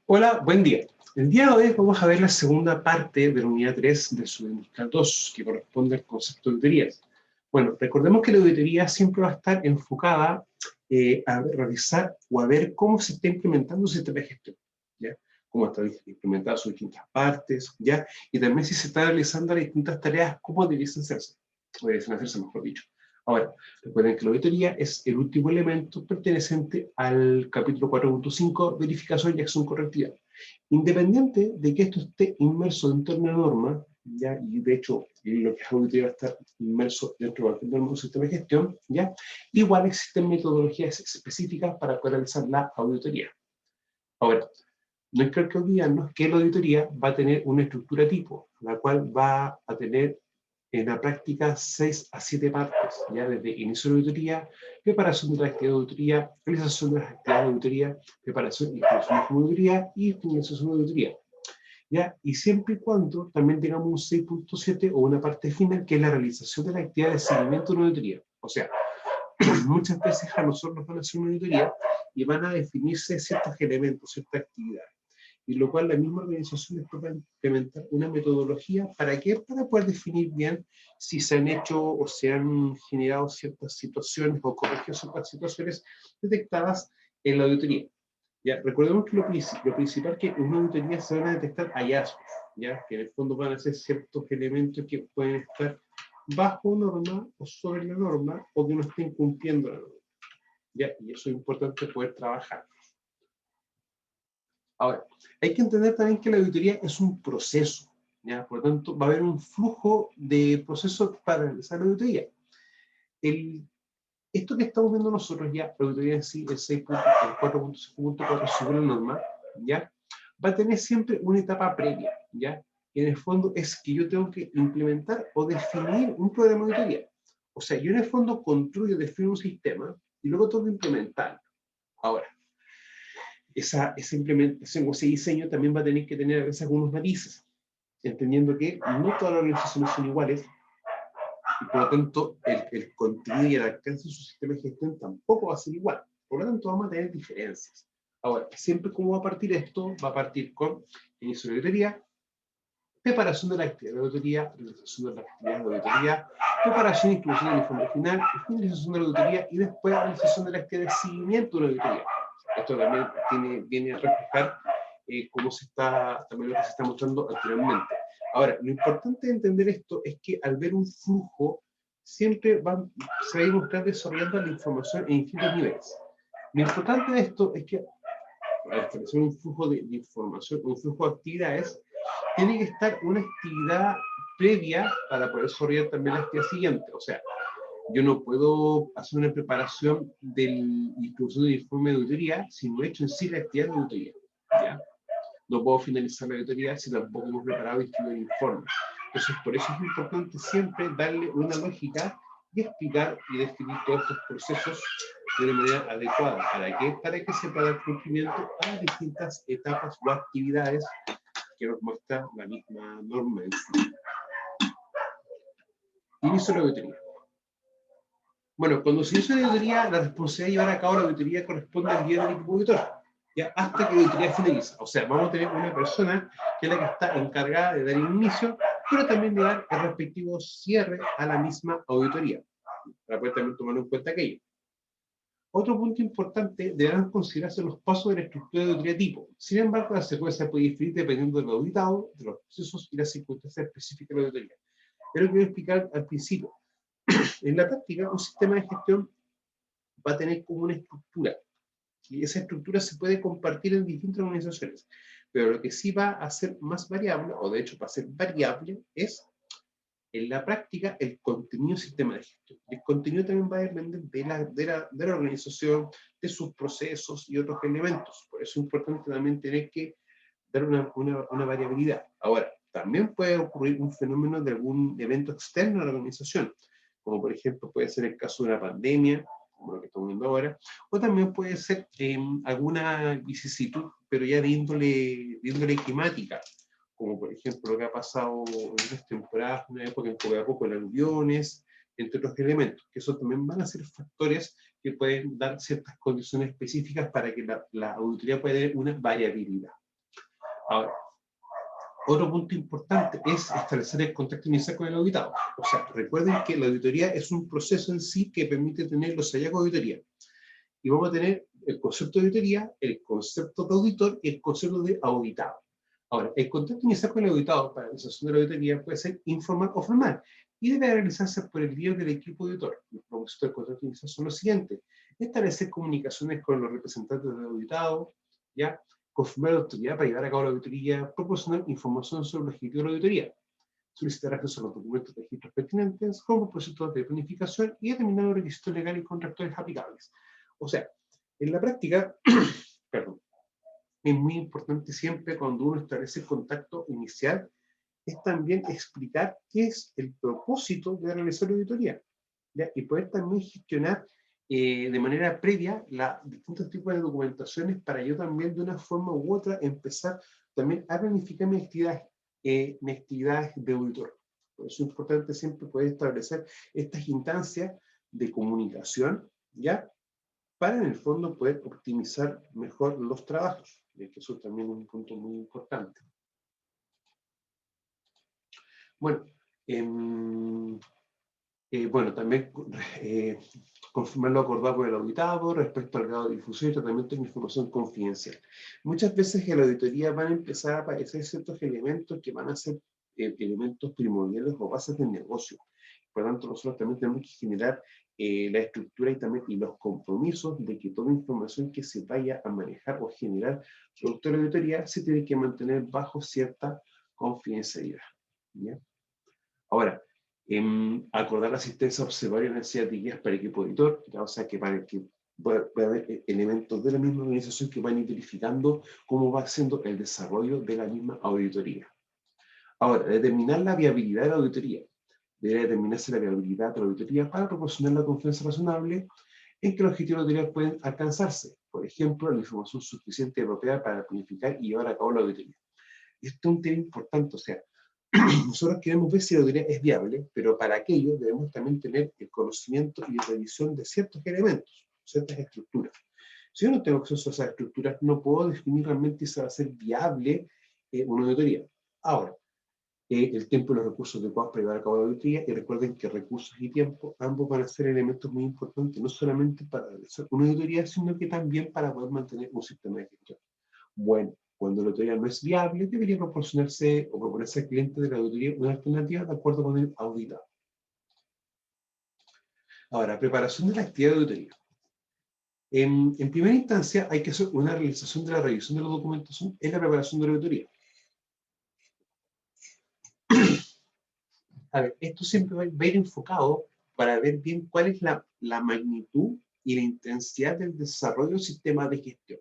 Hola, buen día. El día de hoy vamos a ver la segunda parte de la unidad 3 de su industrial 2, que corresponde al concepto de auditorías. Bueno, recordemos que la auditoría siempre va a estar enfocada a revisar o a ver cómo se está implementando un sistema de gestión, ¿ya? Cómo está implementado sus distintas partes, ¿ya? Y también si se están realizando las distintas tareas, cómo debiesen hacerse, o debiesen hacerse, mejor dicho. Ahora, recuerden que la auditoría es el último elemento perteneciente al capítulo 4.5, verificación y acción correctiva. Independiente de que esto esté inmerso dentro de una norma, ¿ya? Y de hecho lo que es auditoría va a estar inmerso dentro de un sistema de gestión, ¿ya? Igual existen metodologías específicas para poder realizar la auditoría. Ahora, no hay que olvidarnos que la auditoría va a tener una estructura tipo, la cual va a tener en la práctica 6 a 7 partes, ya desde inicio de la auditoría, preparación de la actividad de auditoría, realización de las actividades de auditoría, preparación y información de auditoría y finalización de auditoría. ¿Ya? Y siempre y cuando también tengamos un 6.7 o una parte final, que es la realización de la actividad de seguimiento de una auditoría. O sea, muchas veces a nosotros nos van a hacer una auditoría y van a definirse ciertos elementos, ciertas actividades, y lo cual la misma organización después va a implementar una metodología. ¿Para qué? Para poder definir bien si se han hecho o se han generado ciertas situaciones o corregido ciertas situaciones detectadas en la auditoría. ¿Ya? Recordemos que lo principal que en una auditoría se van a detectar hallazgos, ¿ya? Que en el fondo van a ser ciertos elementos que pueden estar bajo norma o sobre la norma o que no estén cumpliendo la norma, ¿ya? Y eso es importante poder trabajar. Ahora, hay que entender también que la auditoría es un proceso, ¿ya? Por lo tanto, va a haber un flujo de procesos para realizar la auditoría. Esto que estamos viendo nosotros ya, la auditoría en sí, el 4.5.4 sobre la norma, ¿ya? Va a tener siempre una etapa previa, ¿ya? Y en el fondo es que yo tengo que implementar o definir un programa de auditoría. O sea, yo en el fondo construyo, defino un sistema y luego tengo que implementarlo. Ahora, esa implementación o ese diseño también va a tener que tener a veces algunos matices, entendiendo que no todas las organizaciones son iguales y por lo tanto el contenido y el alcance de su sistema de gestión tampoco va a ser igual. Por lo tanto, vamos a tener diferencias. Ahora, siempre como va a partir esto, va a partir con inicio de auditoría, preparación de la actividad de auditoría, realización de la actividad de auditoría, preparación e inclusión del informe final, finalización de la auditoría y después realización de la actividad de seguimiento de la auditoría. Esto también viene a reflejar cómo se está, también lo que se está mostrando anteriormente. Ahora, lo importante de entender esto es que al ver un flujo, siempre se va a ir buscar desarrollando la información en distintos niveles. Lo importante de esto es que al establecer un flujo de información, un flujo de actividades, tiene que estar una actividad previa para poder desarrollar también la actividad siguiente. O sea, yo no puedo hacer una preparación del distribución del informe de auditoría si no he hecho en sí la actividad de auditoría, ¿ya? No puedo finalizar la auditoría si tampoco hemos preparado y distribuido el informe. Entonces, por eso es importante siempre darle una lógica y explicar y definir todos estos procesos de una manera adecuada. ¿Para qué? Para que se pueda dar cumplimiento a distintas etapas o actividades que nos muestra la misma norma en sí. Inicio de la auditoría. Bueno, cuando se inicia la auditoría, la responsabilidad de llevar a cabo la auditoría corresponde al líder del equipo auditor, ya hasta que la auditoría finaliza. O sea, vamos a tener una persona que es la que está encargada de dar inicio, pero también de dar el respectivo cierre a la misma auditoría, para poder también tomar en cuenta aquello. Otro punto importante, deberán considerarse los pasos de la estructura de auditoría tipo. Sin embargo, la secuencia puede diferir dependiendo del auditado, de los procesos y las circunstancias específicas de la auditoría. Pero quiero explicar al principio. En la práctica, un sistema de gestión va a tener como una estructura, y esa estructura se puede compartir en distintas organizaciones, pero lo que sí va a ser más variable, o de hecho va a ser variable, es en la práctica el contenido del sistema de gestión. Y el contenido también va a depender de la organización, de sus procesos y otros elementos. Por eso es importante también tener que dar una variabilidad. Ahora, también puede ocurrir un fenómeno de algún evento externo a la organización, como por ejemplo puede ser el caso de una pandemia, como lo que estamos viendo ahora, o también puede ser alguna vicisitud, pero ya de índole climática, como por ejemplo lo que ha pasado en estas temporadas, una época en que poco en aluviones, entre otros elementos, que eso también van a ser factores que pueden dar ciertas condiciones específicas para que la auditoría pueda tener una variabilidad. Ahora, otro punto importante es establecer el contacto inicial con el auditado. O sea, recuerden que la auditoría es un proceso en sí que permite tener los hallazgos de auditoría. Y vamos a tener el concepto de auditoría, el concepto de auditor y el concepto de auditado. Ahora, el contacto inicial con el auditado para la realización de la auditoría puede ser informal o formal y debe realizarse por el líder del equipo auditor. Los propósitos del contacto inicial son los siguientes: establecer comunicaciones con los representantes del auditado, ¿ya? Confirmar la autoridad para llevar a cabo la auditoría, proporcionar información sobre el objetivo de la auditoría, solicitar acceso a los documentos de registros pertinentes, como propósitos de planificación y determinar los requisitos legales y contractuales aplicables. O sea, en la práctica, perdón, es muy importante siempre cuando uno establece el contacto inicial, es también explicar qué es el propósito de realizar la auditoría, ¿ya? Y poder también gestionar de manera previa los distintos tipos de documentaciones para yo también de una forma u otra empezar también a planificar mis actividades de auditor. Por eso es importante siempre poder establecer estas instancias de comunicación, ¿ya? Para en el fondo poder optimizar mejor los trabajos, que eso también es un punto muy importante. Bueno, también confirmar lo acordado por el auditado respecto al grado de difusión y tratamiento de información confidencial. Muchas veces en la auditoría van a empezar a aparecer ciertos elementos que van a ser elementos primordiales o bases del negocio. Por lo tanto, nosotros también tenemos que generar la estructura y los compromisos de que toda información que se vaya a manejar o generar producto de la auditoría se tiene que mantener bajo cierta confidencialidad, ¿ya? Ahora, acordar la asistencia, observar y necesidad de guías para el equipo editor, ¿ya? O sea, que para que pueda haber elementos de la misma organización que van verificando cómo va siendo el desarrollo de la misma auditoría. Ahora, determinar la viabilidad de la auditoría. Debe determinarse la viabilidad de la auditoría para proporcionar la confianza razonable en que los objetivos de la auditoría pueden alcanzarse. Por ejemplo, la información suficiente y apropiada para planificar y llevar a cabo la auditoría. Esto es un tema importante, o sea, nosotros queremos ver si la auditoría es viable, pero para aquello debemos también tener el conocimiento y la revisión de ciertos elementos, ciertas estructuras. Si yo no tengo acceso a esas estructuras, no puedo definir realmente si va a ser viable una auditoría. Ahora, el tiempo y los recursos adecuados para llevar a cabo la auditoría, y recuerden que recursos y tiempo, ambos van a ser elementos muy importantes, no solamente para realizar una auditoría, sino que también para poder mantener un sistema de gestión. Bueno, cuando la auditoría no es viable, debería proporcionarse o proponerse al cliente de la auditoría una alternativa de acuerdo con el auditado. Ahora, preparación de la actividad de auditoría. En primera instancia, hay que hacer una realización de la revisión de la documentación en la preparación de la auditoría. A ver, esto siempre va a ir enfocado para ver bien cuál es la magnitud y la intensidad del desarrollo del sistema de gestión,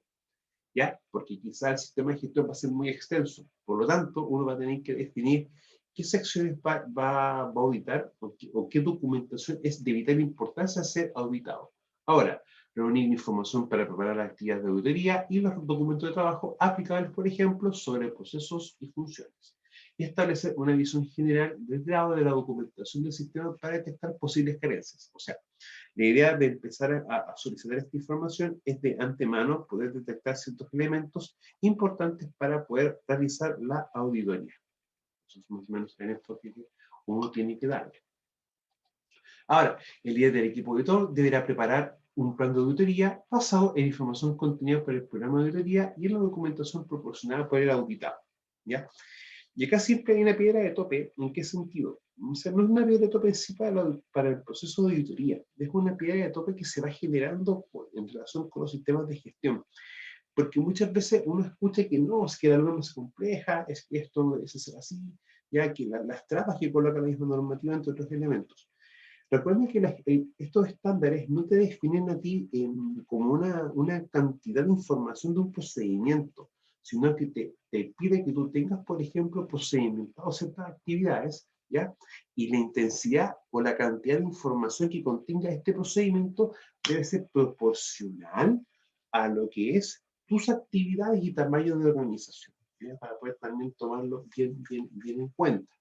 ¿ya? Porque quizá el sistema de gestión va a ser muy extenso. Por lo tanto, uno va a tener que definir qué secciones va a auditar o qué documentación es de vital importancia ser auditado. Ahora, reunir información para preparar las actividades de auditoría y los documentos de trabajo aplicables, por ejemplo, sobre procesos y funciones. Y establecer una visión general del grado de la documentación del sistema para detectar posibles carencias. O sea, la idea de empezar a solicitar esta información es de antemano poder detectar ciertos elementos importantes para poder realizar la auditoría. Eso es más o menos en esto que uno tiene que darle. Ahora, el líder del equipo auditor deberá preparar un plan de auditoría basado en información contenida por el programa de auditoría y en la documentación proporcionada por el auditado, ¿ya? Y acá siempre hay una piedra de tope. ¿En qué sentido? O sea, no es una piedra de tope en sí para el proceso de auditoría, es una piedra de tope que se va generando en relación con los sistemas de gestión. Porque muchas veces uno escucha que no, es que la norma es compleja, es que esto es hacer así, ya que las trabas que coloca la misma normativa, entre otros elementos. Recuerda que estos estándares no te definen a ti como una cantidad de información de un procedimiento, sino que te pide que tú tengas, por ejemplo, procedimentado ciertas actividades, ¿ya? Y la intensidad o la cantidad de información que contenga este procedimiento debe ser proporcional a lo que es tus actividades y tamaño de organización, ¿ya? Para poder también tomarlo bien en cuenta.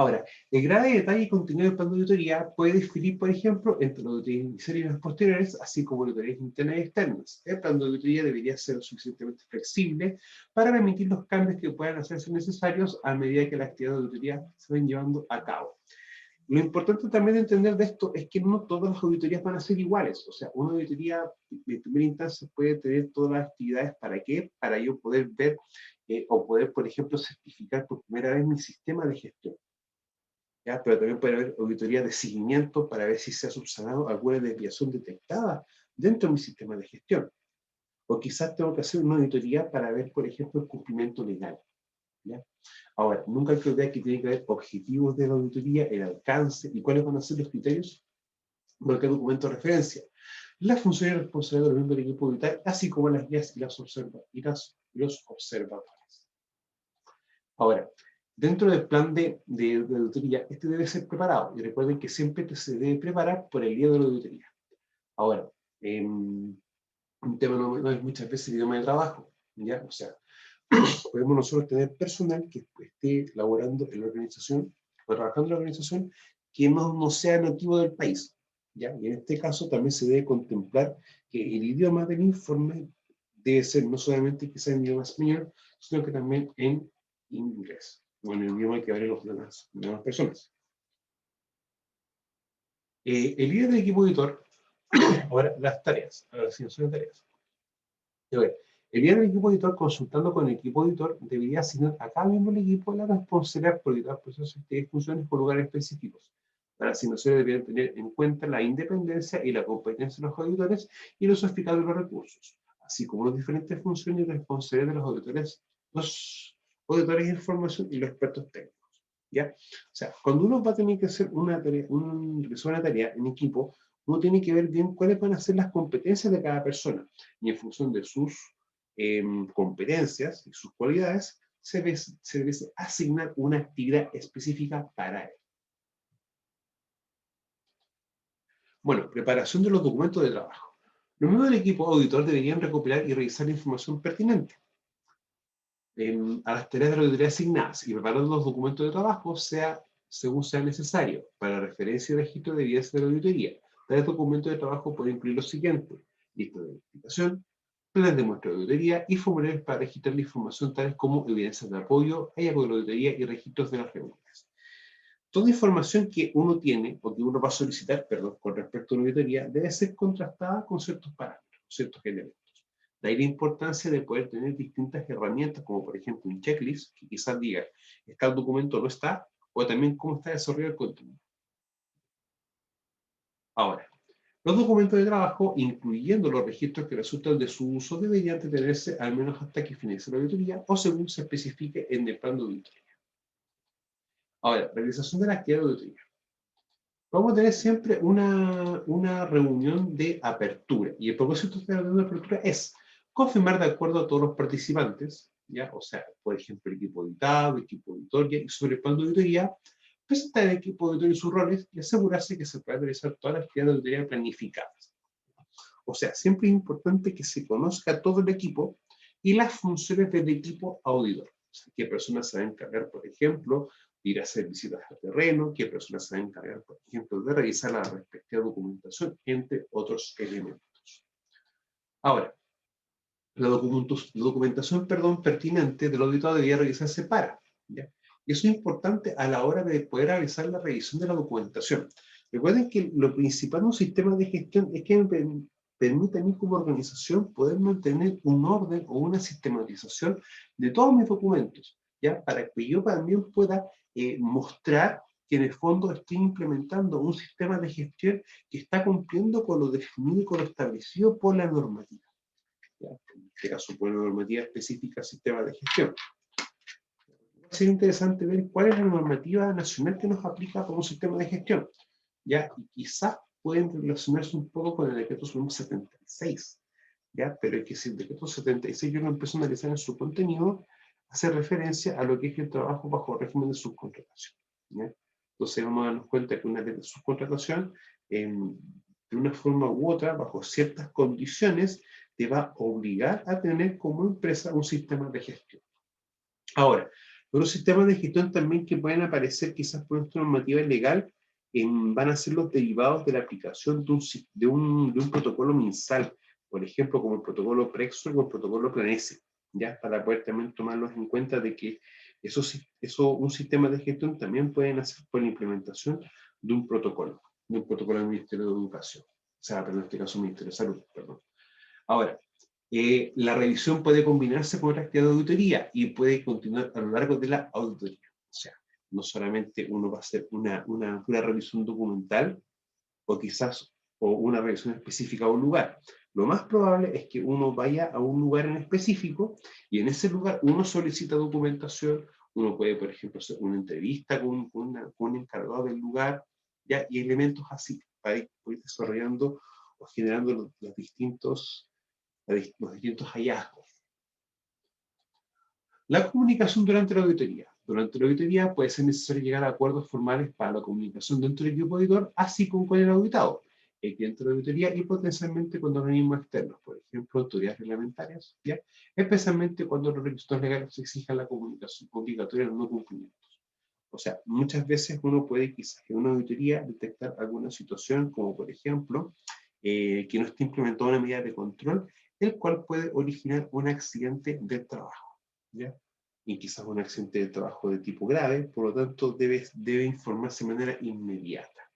Ahora, el grado de detalle y contenido del plan de auditoría puede diferir, por ejemplo, entre las auditorías iniciales y las posteriores, así como auditorías internas y externas. El plan de auditoría debería ser suficientemente flexible para permitir los cambios que puedan hacerse necesarios a medida que las actividades de auditoría se van llevando a cabo. Lo importante también de entender de esto es que no todas las auditorías van a ser iguales. O sea, una auditoría de primera instancia puede tener todas las actividades. ¿Para qué? Para yo poder ver o poder, por ejemplo, certificar por primera vez mi sistema de gestión. ¿Ya? Pero también puede haber auditoría de seguimiento para ver si se ha subsanado alguna desviación detectada dentro de mi sistema de gestión. O quizás tengo que hacer una auditoría para ver, por ejemplo, el cumplimiento legal. ¿Ya? Ahora, nunca hay que olvidar que tiene que haber objetivos de la auditoría, el alcance y cuáles van a ser los criterios de qué documento de referencia. Las funciones responsables del miembro del equipo auditoral, así como las guías y los observadores. Ahora, dentro del plan de auditoría, este debe ser preparado. Y recuerden que siempre se debe preparar por el día de la auditoría. Ahora, un tema no es muchas veces el idioma de trabajo. ¿Ya? O sea, podemos nosotros tener personal que esté laborando en la organización o trabajando en la organización que no sea nativo del país. ¿Ya? Y en este caso también se debe contemplar que el idioma del informe debe ser no solamente que sea en idioma español, sino que también en inglés, o en el idioma que hablen las demás personas. El líder del equipo auditor, ahora las tareas, la asignación de tareas. El líder del equipo auditor, consultando con el equipo auditor, debería asignar a cada miembro del equipo la responsabilidad por auditar procesos y funciones por lugares específicos. Las asignaciones deberían tener en cuenta la independencia y la competencia de los auditores y los eficaces de los recursos, así como las diferentes funciones y responsabilidades de los auditores de información y los expertos técnicos. ¿Ya? O sea, cuando uno va a tener que hacer una tarea en equipo, uno tiene que ver bien cuáles van a ser las competencias de cada persona y en función de sus competencias y sus cualidades, se debe asignar una actividad específica para él. Bueno, preparación de los documentos de trabajo. Los miembros del equipo auditor deberían recopilar y revisar la información pertinente a las tareas de la auditoría asignadas y preparar los documentos de trabajo según sea necesario. Para referencia y registro de evidencia de la auditoría, tales documentos de trabajo pueden incluir lo siguiente: lista de identificación, planes de muestra de auditoría y formularios para registrar la información tales como evidencias de apoyo, hallazgos de la auditoría y registros de las reuniones. Toda información que uno tiene o que uno va a solicitar, perdón, con respecto a una auditoría debe ser contrastada con ciertos parámetros, ciertos elementos. De ahí la importancia de poder tener distintas herramientas, como por ejemplo un checklist, que quizás diga, ¿está el documento o no está? O también cómo está desarrollado el contenido. Ahora, los documentos de trabajo, incluyendo los registros que resultan de su uso, deberían tenerse al menos hasta que finalice la auditoría o según se especifique en el plan de auditoría. Ahora, realización de la actividad de auditoría. Vamos a tener siempre una reunión de apertura. Y el propósito de la reunión de apertura es confirmar de acuerdo a todos los participantes, ¿ya? O sea, por ejemplo, el equipo auditado, el equipo auditoría, y sobre el plan de auditoría, presentar el equipo auditorio y sus roles y asegurarse que se puedan realizar todas las actividades de auditoría planificadas. O sea, siempre es importante que se conozca todo el equipo y las funciones del equipo auditor. O sea, qué personas se van a encargar, por ejemplo, de ir a hacer visitas al terreno, qué personas se van a encargar, por ejemplo, de revisar la respectiva documentación, entre otros elementos. Ahora, la documentación pertinente del auditado debería realizarse ¿ya? Y eso es importante a la hora de poder realizar la revisión de la documentación. Recuerden que lo principal de un sistema de gestión es que permite a mí como organización poder mantener un orden o una sistematización de todos mis documentos, ¿ya? Para que yo también pueda mostrar que en el fondo estoy implementando un sistema de gestión que está cumpliendo con lo definido y con lo establecido por la normativa. ¿Ya? En este caso, por la normativa específica sistema de gestión. Va a ser interesante ver cuál es la normativa nacional que nos aplica como sistema de gestión. ¿Ya? Y quizás pueden relacionarse un poco con el decreto 76, ¿ya? Pero es que si el decreto 76 yo lo empiezo a analizar en su contenido, hace referencia a lo que es el trabajo bajo régimen de subcontratación, ¿ya? Entonces vamos a darnos cuenta que una ley de subcontratación, de una forma u otra, bajo ciertas condiciones, te va a obligar a tener como empresa un sistema de gestión. Ahora, Otros sistemas de gestión también que pueden aparecer quizás por nuestra normativa legal van a ser los derivados de la aplicación de un protocolo MinSal, por ejemplo, como el protocolo Prexor o el protocolo Planese, ya para poder también tomarlos en cuenta de que un sistema de gestión también pueden hacer por la implementación de un protocolo del Ministerio de Educación, o sea, pero en este caso Ministerio de Salud, perdón. Ahora, la revisión puede combinarse con otra actividad de auditoría y puede continuar a lo largo de la auditoría. O sea, no solamente uno va a hacer una revisión documental o quizás una revisión específica a un lugar. Lo más probable es que uno vaya a un lugar en específico y en ese lugar uno solicita documentación, uno puede, por ejemplo, hacer una entrevista con un encargado del lugar, ¿ya? Y elementos así, para ir desarrollando o generando los distintos hallazgos. La comunicación durante la auditoría. Durante la auditoría puede ser necesario llegar a acuerdos formales para la comunicación dentro del equipo auditor, así como con el auditado, el cliente de la auditoría y potencialmente con organismos externos, por ejemplo, autoridades reglamentarias, ¿ya? Especialmente cuando los requisitos legales exijan la comunicación obligatoria en los no cumplimientos. O sea, muchas veces uno puede quizás en una auditoría detectar alguna situación, como por ejemplo, que no esté implementada una medida de control, el cual puede originar un accidente del trabajo, ¿ya? Y quizás un accidente de trabajo de tipo grave, por lo tanto debe informarse de manera inmediata.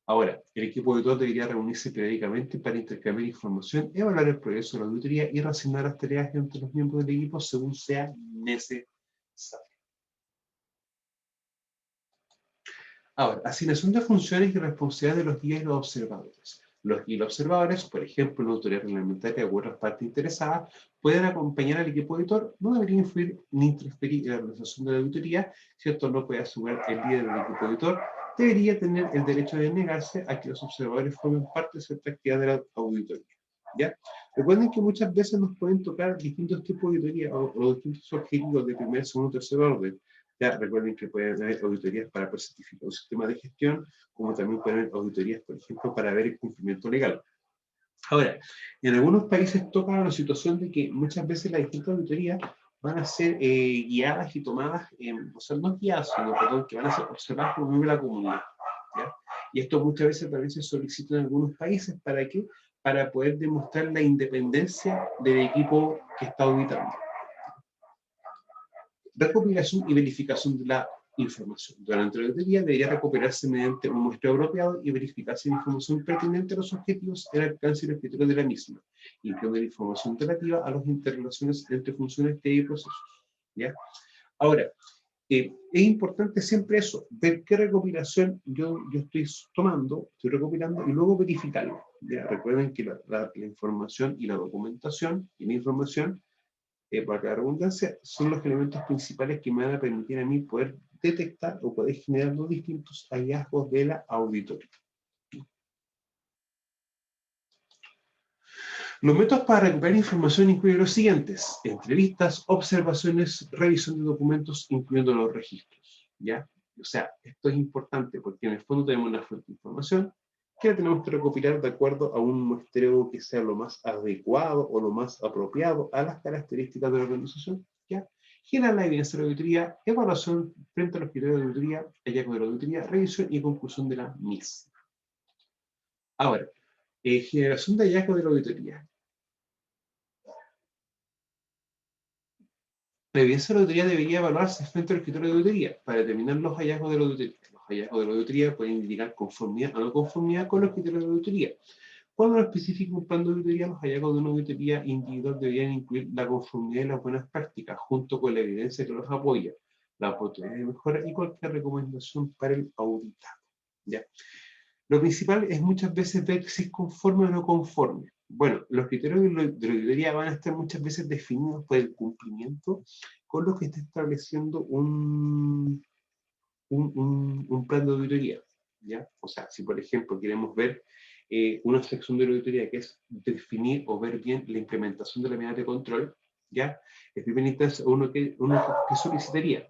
Ahora, el equipo auditor debería reunirse periódicamente para intercambiar información, evaluar el progreso de la auditoría y reasignar las tareas entre los miembros del equipo según sea necesario. Ahora, asignación de funciones y responsabilidades de los guías y los observadores. Los guías y los observadores, por ejemplo, una autoridad reglamentaria u otras partes interesadas, pueden acompañar al equipo auditor, no deberían influir ni interferir en la realización de la auditoría, si esto no puede asegurar el líder del equipo auditor, debería tener el derecho de negarse a que los observadores formen parte de cierta actividad de la auditoría. ¿Ya? Recuerden que muchas veces nos pueden tocar distintos tipos de auditoría o distintos objetivos de primer, segundo, tercer orden. Ya, recuerden que pueden haber auditorías para certificar un sistema de gestión, como también pueden haber auditorías, por ejemplo, para ver el cumplimiento legal. Ahora, en algunos países toca la situación de que muchas veces las distintas auditorías van a ser guiadas y tomadas, o sea, no guiadas, sino, perdón, que van a ser observadas por miembros de la comunidad. ¿Ya? Y esto muchas veces también se solicita en algunos países, ¿para qué? Para poder demostrar la independencia del equipo que está auditando. Recopilación y verificación de la información. Durante la auditoría debería recuperarse mediante un muestreo apropiado y verificar si la información pertinente a los objetivos, el alcance y los criterios de la misma, incluyendo la información relativa a las interrelaciones entre funciones y procesos. ¿Ya? Ahora, es importante siempre eso, ver qué recopilación yo estoy tomando, estoy recopilando y luego verificarlo. ¿Ya? Recuerden que la información y la documentación y la información para la redundancia, son los elementos principales que me van a permitir a mí poder detectar o poder generar los distintos hallazgos de la auditoría. Los métodos para recuperar información incluyen los siguientes: entrevistas, observaciones, revisión de documentos, incluyendo los registros. ¿Ya? O sea, esto es importante porque en el fondo tenemos una fuente de información que la tenemos que recopilar de acuerdo a un muestreo que sea lo más adecuado o lo más apropiado a las características de la organización. ¿Ya? Generar la evidencia de la auditoría, evaluación frente a los criterios de la auditoría, hallazgo de la auditoría, revisión y conclusión de la misma. Ahora, generación de hallazgo de la auditoría. La evidencia de la auditoría debería evaluarse frente al criterio de auditoría para determinar los hallazgos de la auditoría. Los hallazgos de la auditoría pueden indicar conformidad o no conformidad con los criterios de la auditoría. Cuando lo especifica un plan de auditoría, los hallazgos de una auditoría individual deberían incluir la conformidad y las buenas prácticas, junto con la evidencia que los apoya, la oportunidad de mejora y cualquier recomendación para el auditado. ¿Ya? Lo principal es muchas veces ver si es conforme o no conforme. Bueno, los criterios de la auditoría van a estar muchas veces definidos por el cumplimiento con lo que está estableciendo un plan de auditoría. ¿Ya? O sea, si por ejemplo queremos ver una sección de la auditoría que es definir o ver bien la implementación de la medida de control, ¿ya? En primera instancia, uno que solicitaría,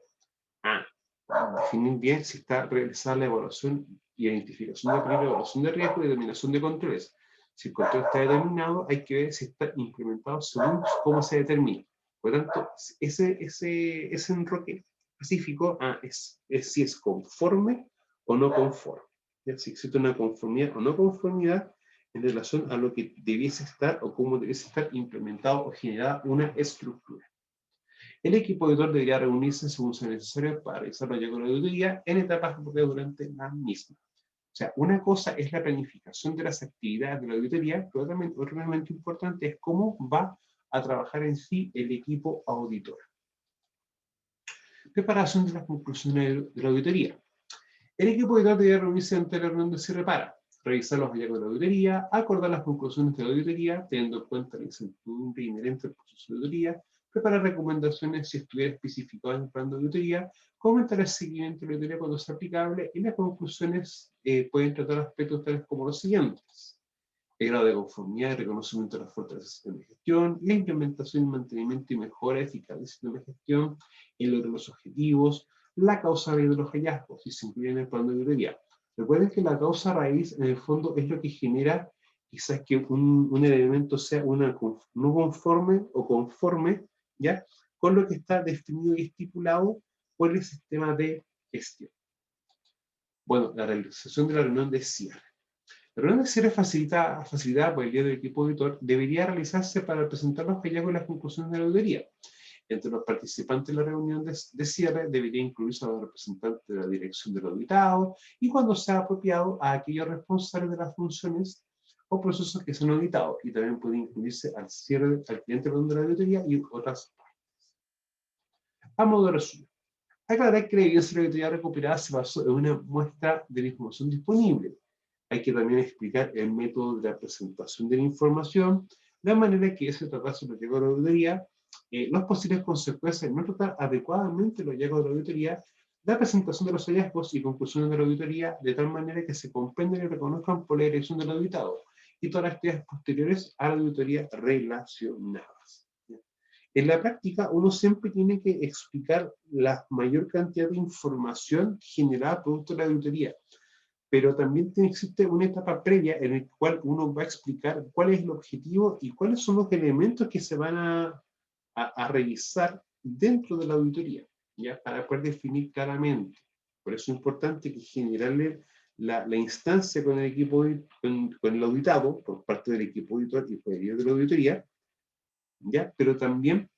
definir bien si está realizada la evaluación y identificación de peligro, evaluación de riesgo y determinación de controles. Si el control está determinado, hay que ver si está implementado según cómo se determina. Por lo tanto, ese enroque específico es si es conforme o no conforme. ¿Ya? Si existe una conformidad o no conformidad en relación a lo que debiese estar o cómo debiese estar implementado o generada una estructura. El equipo auditor debería reunirse según sea necesario para realizar los hallazgos de la auditoría en etapas durante la misma. O sea, una cosa es la planificación de las actividades de la auditoría, pero también otro elemento importante es cómo va a trabajar en sí el equipo auditor. Preparación de las conclusiones de la auditoría. El equipo auditor debe reunirse ante la reunión de cierre para revisar los hallazgos de la auditoría, acordar las conclusiones de la auditoría, teniendo en cuenta la incertidumbre inherente al proceso de auditoría, preparar recomendaciones si estuviera especificado en el plan de auditoría, comentar el seguimiento de la auditoría cuando sea aplicable, y las conclusiones pueden tratar aspectos tales como los siguientes: el grado de conformidad y reconocimiento de las fortalezas del sistema de gestión, la implementación y mantenimiento y mejora eficaz del sistema de gestión, el logro de los objetivos, la causa raíz de los hallazgos, si se incluye en el plan de auditoría. Recuerden que la causa raíz, en el fondo, es lo que genera quizás que un elemento sea no conforme o conforme, ¿ya?, con lo que está definido y estipulado por el sistema de gestión. Bueno, la realización de la reunión de cierre. La reunión de cierre facilitada por el líder del equipo auditor debería realizarse para presentar los hallazgos y las conclusiones de la auditoría. Entre los participantes de la reunión de cierre debería incluirse a los representantes de la dirección del auditado y, cuando sea apropiado, a aquellos responsables de las funciones o procesos que son auditados, y también puede incluirse al cliente de la auditoría y otras partes. A modo de resumen, aclarar que la evidencia de la auditoría recopilada se basó en una muestra de la información disponible. Hay que también explicar el método de la presentación de la información, la manera en que se tratase los hallazgos de la auditoría, las posibles consecuencias de no tratar adecuadamente los hallazgos de la auditoría, la presentación de los hallazgos y conclusiones de la auditoría de tal manera que se comprendan y reconozcan por la dirección del auditado, y todas las actividades posteriores a la auditoría relacionadas. En la práctica, uno siempre tiene que explicar la mayor cantidad de información generada producto de la auditoría, pero también existe una etapa previa en la cual uno va a explicar cuál es el objetivo y cuáles son los elementos que se van a revisar dentro de la auditoría, ¿ya?, para poder definir claramente. Por eso es importante que generarle la instancia con el equipo, con el auditado, por parte del equipo auditor y por el líder de la auditoría, ¿ya?, pero también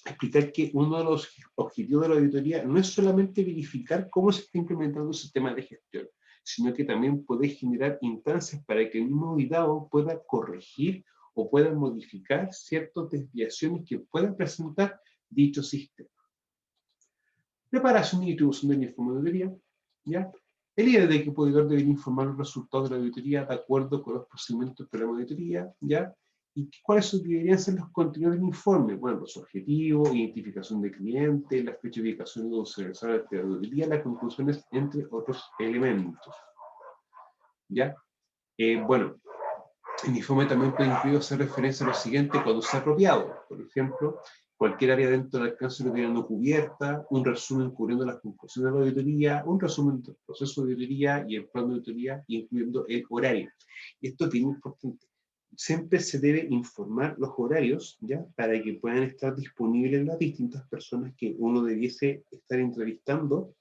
explicar que uno de los objetivos de la auditoría no es solamente verificar cómo se está implementando un sistema de gestión, sino que también puede generar instancias para que el mismo auditado pueda corregir o pueda modificar ciertas desviaciones que puedan presentar dicho sistema. Preparación y distribución del informe de auditoría, ¿ya? El líder del equipo auditor debe informar los resultados de la auditoría de acuerdo con los procedimientos del programa de auditoría, ¿ya? ¿Y cuáles deberían ser los contenidos del informe? Bueno, los objetivos, identificación de clientes, la fecha de ubicación de los organizadores de la auditoría, las conclusiones, entre otros elementos, ¿ya? Bueno, el informe también puede incluir hacer referencia a lo siguiente cuando sea apropiado. Por ejemplo, cualquier área dentro del alcance de la auditoría no cubierta, un resumen cubriendo las conclusiones de la auditoría, un resumen del proceso de auditoría y el plan de auditoría, incluyendo el horario. Esto es bien importante. Siempre se debe informar los horarios, ¿ya?, para que puedan estar disponibles las distintas personas que uno debiese estar entrevistando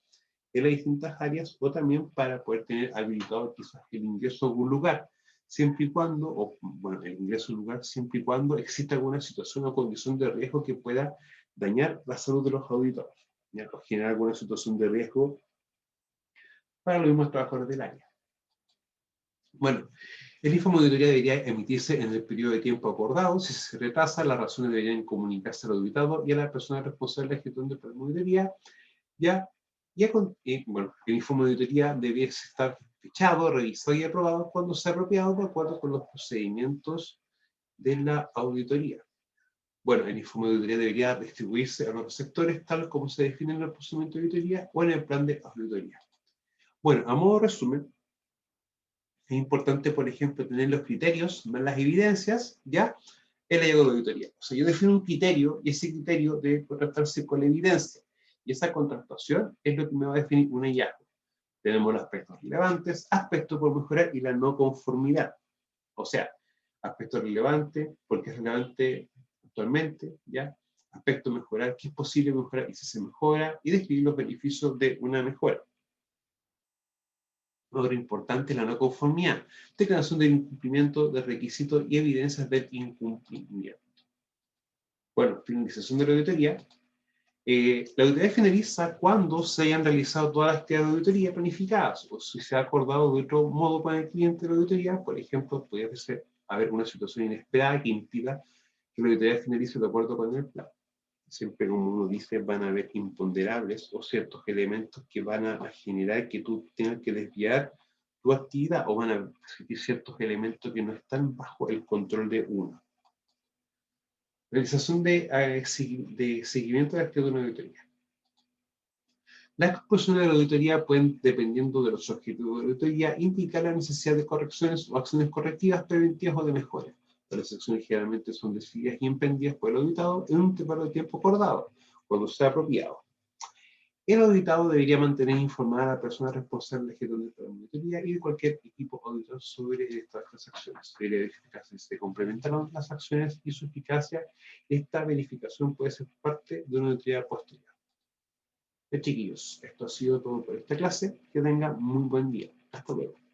en las distintas áreas, o también para poder tener habilitado quizás el ingreso a algún lugar, siempre y cuando, o bueno, el ingreso a un lugar siempre y cuando exista alguna situación o condición de riesgo que pueda dañar la salud de los auditores, ¿ya?, o generar alguna situación de riesgo para los mismos trabajadores del área. Bueno, el informe de auditoría debería emitirse en el periodo de tiempo acordado. Si se retrasa, las razones deberían comunicarse al auditado y a la persona responsable de la gestión del plan de auditoría. Bueno, el informe de auditoría debe estar fechado, revisado y aprobado cuando sea apropiado, de acuerdo con los procedimientos de la auditoría. Bueno, el informe de auditoría debería distribuirse a los sectores tal como se define en el procedimiento de auditoría o en el plan de auditoría. Bueno, a modo de resumen, es importante, por ejemplo, tener los criterios, ver las evidencias, ¿ya?, el hallazgo de la auditoría. O sea, yo defino un criterio y ese criterio debe contrastarse con la evidencia. Y esa contrastación es lo que me va a definir un hallazgo. Tenemos los aspectos relevantes, aspectos por mejorar y la no conformidad. O sea, aspectos relevantes, porque es relevante actualmente, ¿ya? aspectos a mejorar, qué es posible mejorar y si se mejora, y describir los beneficios de una mejora. Otro importante es la no conformidad, declaración del incumplimiento de requisitos y evidencias del incumplimiento. Bueno, finalización de la auditoría. La auditoría finaliza cuando se hayan realizado todas las actividades de auditoría planificadas, o si se ha acordado de otro modo con el cliente de la auditoría. Por ejemplo, puede haber una situación inesperada que impida que la auditoría finalice de acuerdo con el plan. Siempre, como uno dice, van a haber imponderables o ciertos elementos que van a generar que tú tengas que desviar tu actividad, o van a existir ciertos elementos que no están bajo el control de uno. Realización de seguimiento de la actividad de una auditoría. Las conclusiones de la auditoría pueden, dependiendo de los objetivos de la auditoría, indicar la necesidad de correcciones o acciones correctivas, preventivas o de mejora. Las acciones generalmente son decididas y emprendidas por el auditado en un intervalo de tiempo acordado, cuando sea apropiado. El auditado debería mantener informada a la persona responsable de gestión de la auditoría y de cualquier equipo auditor sobre estas acciones. Debería verificar si se complementaron las acciones y su eficacia. Esta verificación puede ser parte de una auditoría posterior. Chiquillos, esto ha sido todo por esta clase. Que tengan muy buen día. Hasta luego.